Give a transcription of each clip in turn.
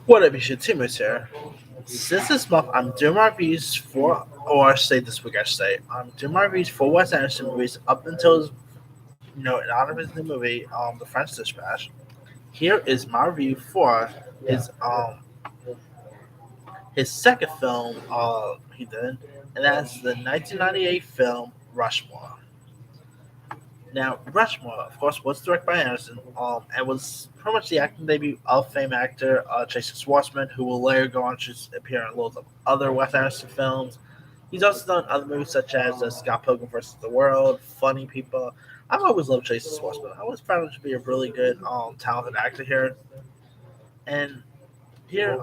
What up, you should Timus here. Since this month, I'm doing my reviews for, or I say this week, I should say, I'm doing my reviews for Wes Anderson movies up until, in honor of his new movie, The French Dispatch. Here is my review for his his second film he did, and that's the 1998 film Rushmore. Now, Rushmore, of course, was directed by Anderson, and was pretty much the acting debut of famed actor Jason Schwartzman, who will later go on to appear in loads of other Wes Anderson films. He's also done other movies such as Scott Pilgrim vs. the World, Funny People. I've always loved Jason Schwartzman. I always found him to be a really good, talented actor here. And here,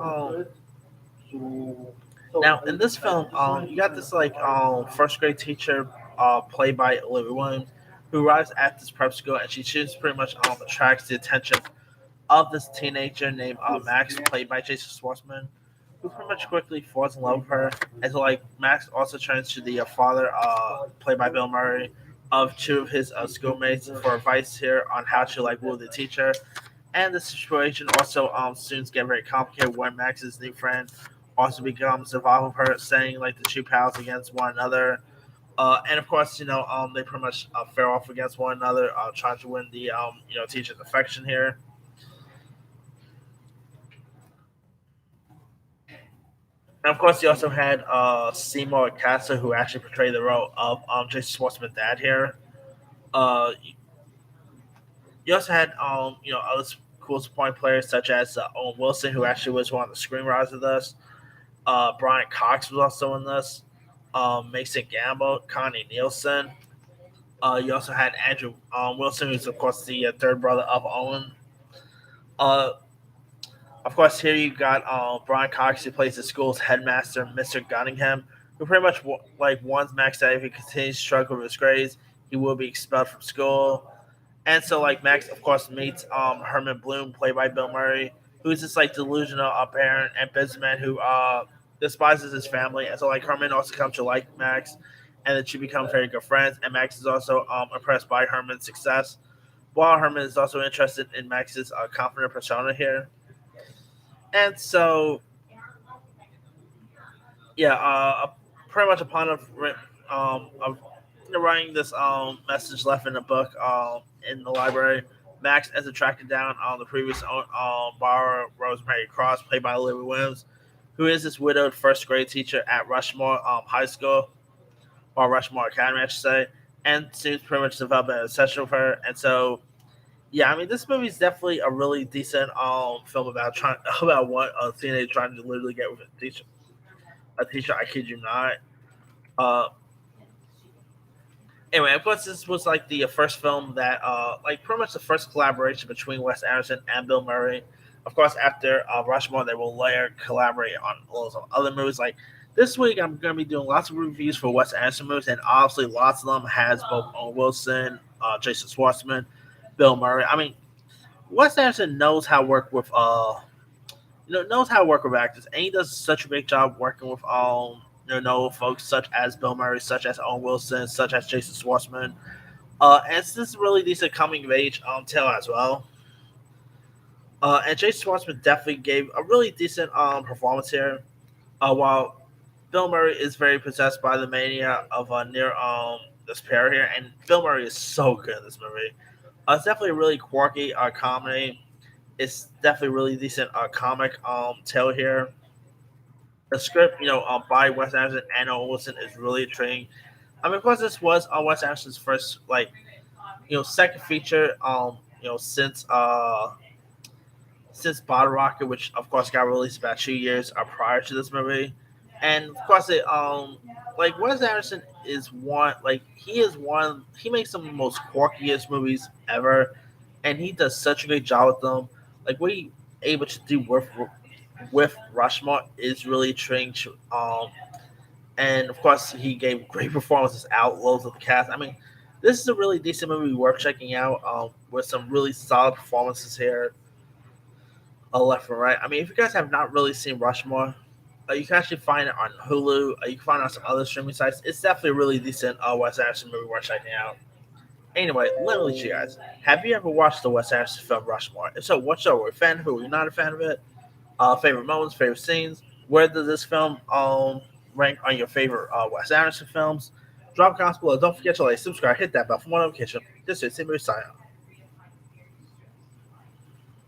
now in this film, you got this like first grade teacher, played by Olivia Williams, who arrives at this prep school, and she pretty much attracts the attention of this teenager named Max, played by Jason Schwartzman, who pretty much quickly falls in love with her. And so, like, Max also turns to the father, played by Bill Murray, of two of his schoolmates for advice here on how to like woo the teacher. And the situation also soon gets very complicated when Max's new friend also becomes involved with her, saying like the two pals against one another. And of course, they pretty much fare off against one another, trying to win the teacher's affection here. And of course, you also had Seymour Caster, who actually portrayed the role of Jason Schwartzman's dad here. Uh, you also had other cool supporting players such as Owen Wilson, who actually was one of the screenwriters of this. Brian Cox was also in this. Mason Gamble, Connie Nielsen. You also had Andrew Wilson, who's of course the third brother of Owen. Uh, of course, here you got Brian Cox, who plays the school's headmaster, Mr. Gunningham, who pretty much like warns Max that if he continues to struggle with his grades, he will be expelled from school. And so, like, Max, of course, meets Herman Bloom, played by Bill Murray, who's this like delusional parent and businessman who despises his family. And so, like, Herman also comes to like Max, and then she becomes very good friends. And Max is also impressed by Herman's success, while Herman is also interested in Max's confident persona here. And so, yeah, pretty much upon of writing this message left in the book in the library, Max is attracted down on the previous borrower, Rosemary Cross, played by Olivia Williams, who is this widowed first grade teacher at Rushmore High School, or Rushmore Academy, I should say, and seems pretty much develop an obsession with her. And so, yeah, I mean, this movie is definitely a really decent film about trying about what a teenager trying to literally get with a teacher. A teacher, I kid you not. Uh, Anyway, of course, this was like the first film that, like, pretty much the first collaboration between Wes Anderson and Bill Murray. Of course, after Rushmore, they will later collaborate on loads of other movies. Like this week, I'm going to be doing lots of reviews for Wes Anderson movies, and obviously, lots of them has both Owen Wilson, Jason Schwartzman, Bill Murray. I mean, Wes Anderson knows how to work with knows how to work with actors, and he does such a great job working with folks such as Bill Murray, such as Owen Wilson, such as Jason Schwartzman. And it's this really decent coming of age tale as well. And Jason Schwartzman definitely gave a really decent performance here. While Bill Murray is very possessed by the mania of near despair here, and Bill Murray is so good in this movie. It's definitely a really quirky comedy. It's definitely really decent comic tale here. The script, by Wes Anderson and Owen Wilson is really intriguing. I mean, of course, this was Wes Anderson's first, like, second feature, since Bottle Rocket, which of course got released about 2 years prior to this movie, and of course, like Wes Anderson is one, like he makes some of the most quirkiest movies ever, and he does such a great job with them. Like what he able to do with Rushmore is really strange. And of course, he gave great performances out loads of the cast. I mean, this is a really decent movie worth checking out. With some really solid performances here, left and right. I mean, if you guys have not really seen Rushmore, you can actually find it on Hulu. You can find it on some other streaming sites. It's definitely a really decent Wes Anderson movie worth checking out. Anyway, let me ask you guys: have you ever watched the Wes Anderson film Rushmore? If so, what show? Were you a fan of it? Were you not a fan of it? Favorite moments, favorite scenes. Where does this film rank on your favorite Wes Anderson films? Drop a comment below. Don't forget to like, subscribe, hit that bell for more notification. This is Simmer sign off.